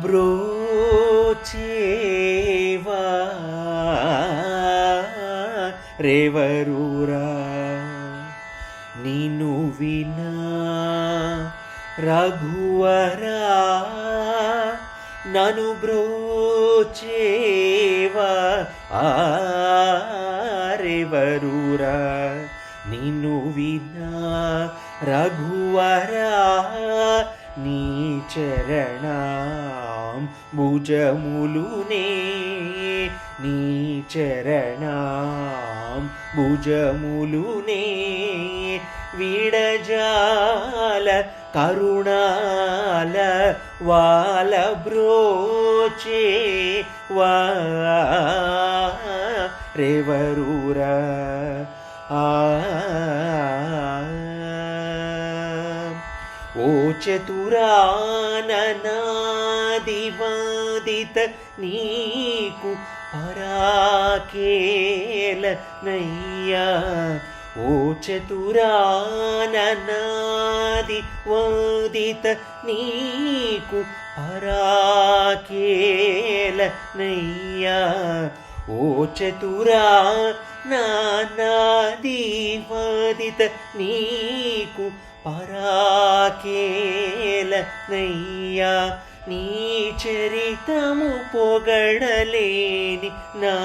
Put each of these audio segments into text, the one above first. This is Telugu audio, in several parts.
ಬ್ರೋಚೇವಾ ರೇವರೂರ ನೀನು ವಿನಾ ರಘುವರ ನಾನು ಬ್ರೋಚೇವಾ ರೇವರೂರ ನೀನು ವಿನಾ ರಘುವರ నీ చరణం భుజములునే నీ చరణం భుజములునే విడజాల కరుణాల వాల బ్రోచే రేవరూర ఓ చతురాననాదివాదిత నీకు పరాకేల నయ్యా ఓ చతురాననాదివాదిత నీకు పరాకేల నయ్యా ఓ చతురా నానాదివాదిత నీకు పరాకేల నయ్యా నీ చరితము పొగడలేని నా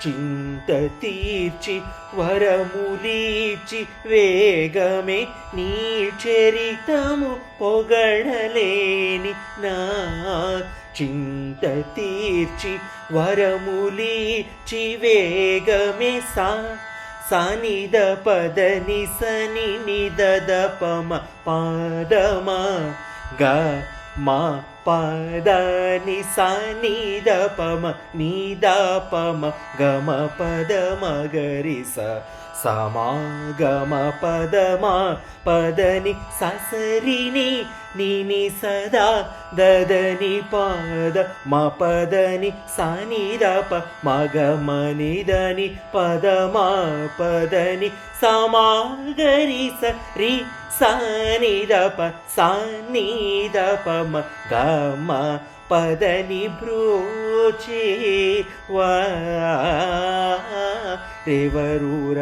చింత తీర్చి వరములీచి వేగమే నీ చరితము పొగడలేని నా చింత తీర్చి వరములీచి వేగమే సానిద పదని సని నిదద పమ పాదమ గ మా పదని సనిద పమ నిద పమ గమ పద మగరి సమాగమ పదమా పదని ససరిని నిని సదా దదని పాద మ పదని సనిదప మగమనిదని పదమా పదని సమాగరి సరి సనిదప సనిదప మ గమ పదని బ్రోచే రేవరూర